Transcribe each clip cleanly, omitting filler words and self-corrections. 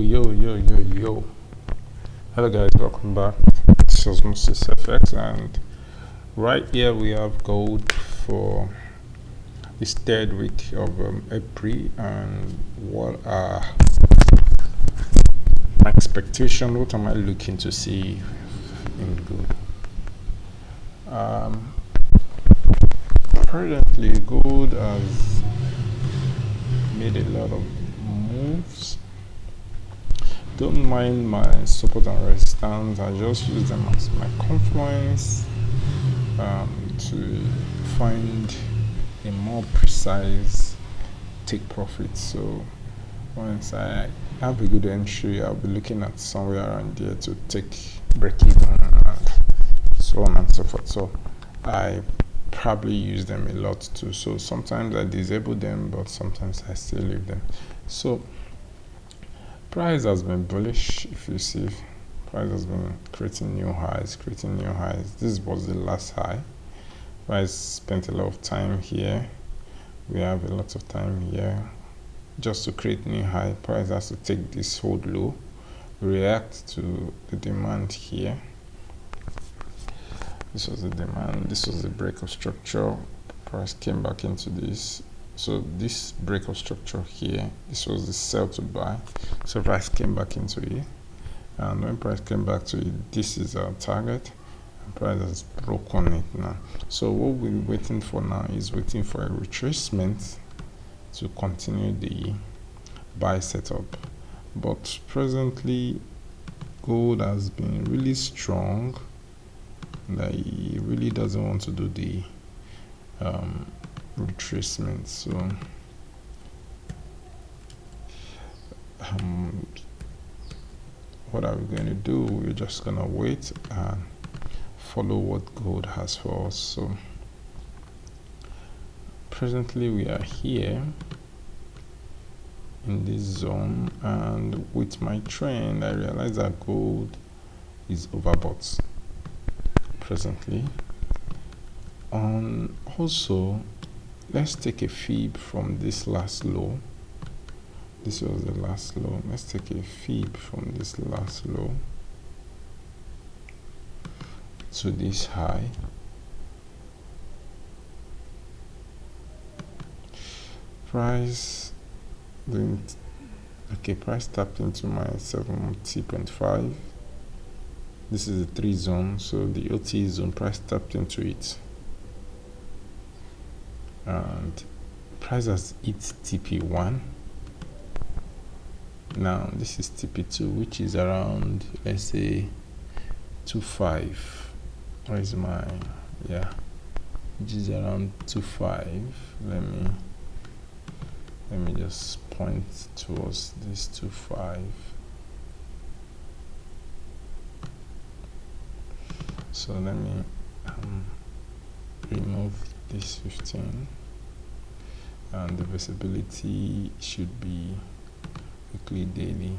Yo. Hello guys, welcome back. This is Mrs. FX, and right here we have gold for this third week of April. And what are my expectation? What am I looking to see in gold? Currently gold has made a lot of moves. Don't mind my support and resistance. I just use them as my confluence to find a more precise take profit. So once I have a good entry, I'll be looking at somewhere around there to take break even and so on and so forth. So I probably use them a lot too. So sometimes I disable them, but sometimes I still leave them. So price has been bullish. If you see, price has been creating new highs. This was the last high. Price spent a lot of time here. We have a lot of time here just to create new high. Price has to take this hold low, react to the demand here. This was the demand. This was the break of structure. Price came back into this. So this break of structure here, this was the sell to buy. So price came back into it, and when price came back to it, this is our target, and price has broken it now. So what we're waiting for now is waiting for a retracement to continue the buy setup. But presently gold has been really strong, that he really doesn't want to do the retracement. So what are we going to do? We're just gonna wait and follow what gold has for us. So presently we are here in this zone, and with my trend I realize that gold is overbought presently. Also, let's take a fib from this last low. This was the last low. Let's take a fib from this last low to this high. Price didn't. Okay, price tapped into my 70.5. This is the 3 zone, so the OT zone, price tapped into it, and price has hit TP1. Now this is TP2, which is around, let's say, 25. Where is my, yeah, which is around 25. Let me just point towards this 25. So let me remove this 15, and the visibility should be weekly, daily.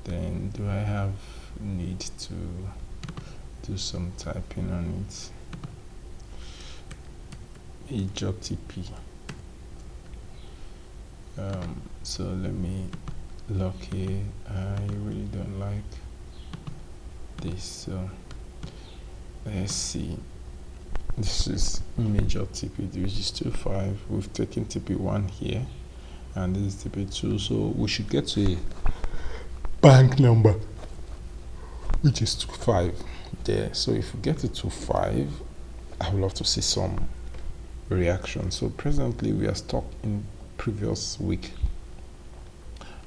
Then do I have need to do some typing on it? A job TP. So let me lock here. I really don't like this, so let's see. This is major TP, which is 25. We've taken TP1 here, and this is TP2, so we should get to a bank number which is 25 there. So if we get to 25, I would love to see some reaction. So presently we are stuck in previous week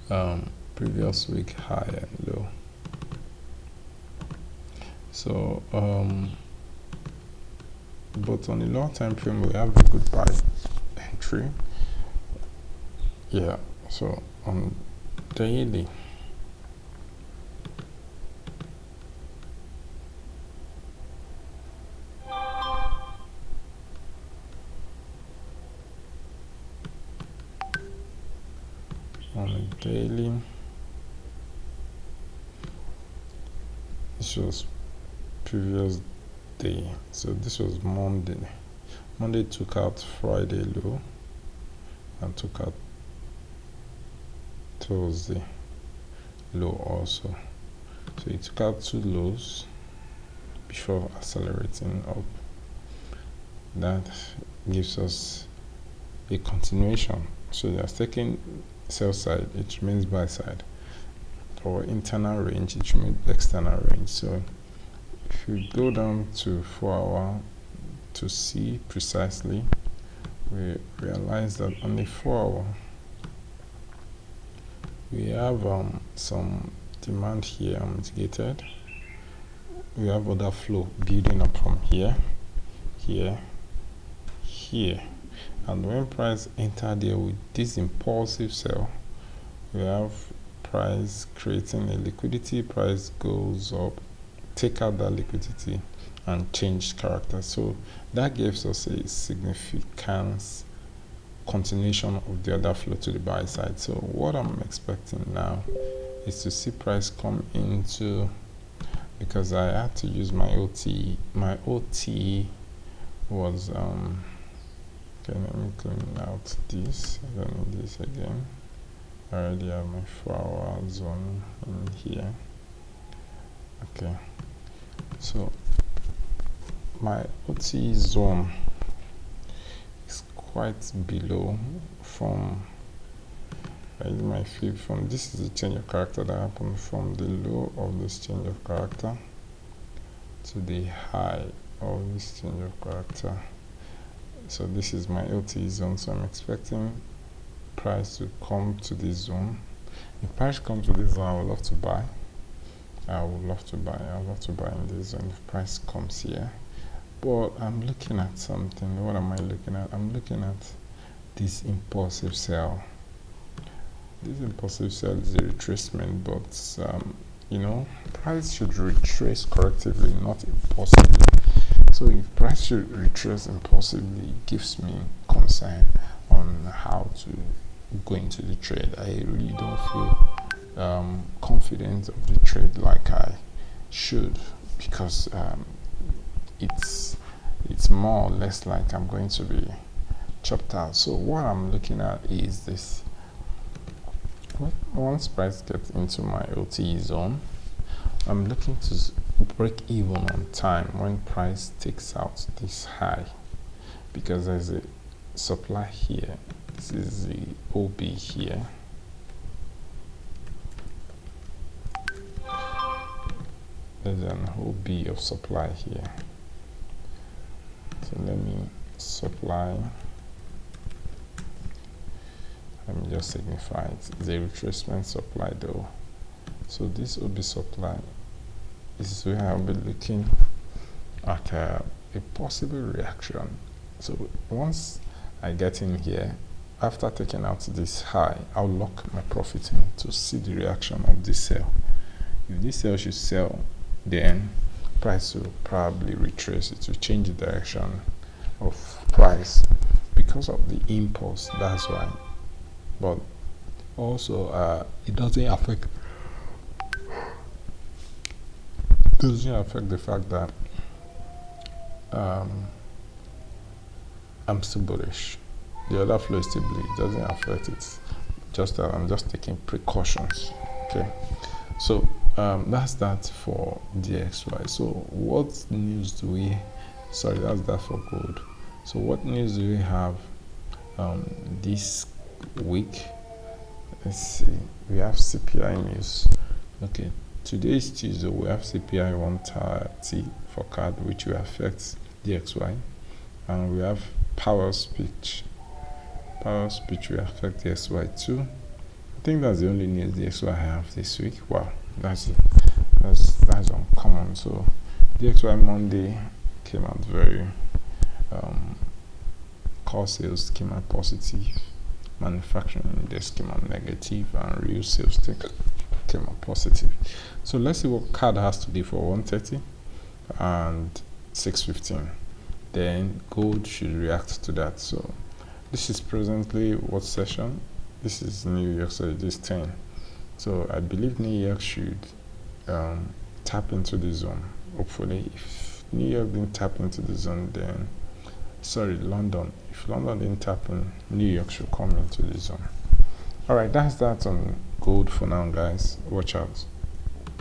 high and low. So but on the long time frame we have a good buy entry. Yeah, so on daily, this was previous day, so this was Monday took out Friday low and took out Thursday. low also. So it took out 2 lows before accelerating up. That gives us a continuation. So that's taking sell side, it remains buy side, or internal range, it remains external range. So if you go down to 4 hour to see precisely, we realize that on the 4 hour we have some demand here mitigated. We have order flow building up from here, here, here, and when price enter there with this impulsive sell, we have price creating a liquidity, price goes up, take out that liquidity and change character. So that gives us a significant continuation of the order flow to the buy side. So what I'm expecting now is to see price come into, because I had to use my OT. My OT was okay, let me clean out this. I don't need this again. I already have my 4 hour zone in here. Okay, so my OT zone is quite below from my flip from this is the change of character that happened from the low of this change of character to the high of this change of character. So this is my LT zone, so I'm expecting price to come to this zone. If price comes to this zone, I would love to buy. I would love to buy in this zone if price comes here. But I'm looking at something. What am I looking at? I'm looking at this impulsive sell. This impulsive sell is a retracement, but you know, price should retrace correctively, not impulsively. So if price should retrace impulsively, it gives me concern on how to go into the trade. I really don't feel confident of the trade like I should, because it's more or less like I'm going to be chopped out. So what I'm looking at is this. Once price gets into my LTE zone, I'm looking to break even on time when price takes out this high, because there's a supply here. This is the OB here. There's an OB of supply here. So let me supply. Let me just signify it. It's a retracement supply though. So this OB supply is where I'll be looking at a possible reaction. So once I get in here, after taking out this high, I'll lock my profit in to see the reaction of this sell. If this sell should sell, then price will probably retrace. It will change the direction of price because of the impulse. That's why. But also it doesn't affect the fact that I'm still bullish. The other flow is still bullish. It doesn't affect it. Just that I'm just taking precautions. Okay, so that's that for DXY. So what news do we? Sorry, that's that for gold. So what news do we have this week? Let's see. We have CPI news. Okay, today is Tuesday. We have CPI 130 for CAD, which will affect DXY, and we have power speech. Power speech will affect DXY too. I think that's the only news DXY have this week. Wow, that's uncommon. So DXY Monday came out very core sales came out positive, manufacturing index came out negative, and real sales came out positive. So let's see what CAD has to do for 130 and 615. Then gold should react to that. So this is presently what session? This is New York, so it is 10. So I believe New York should tap into the zone. Hopefully, if New York didn't tap into the zone, then London. If London didn't tap in, New York should come into the zone. All right, that's that on gold for now, guys. Watch out.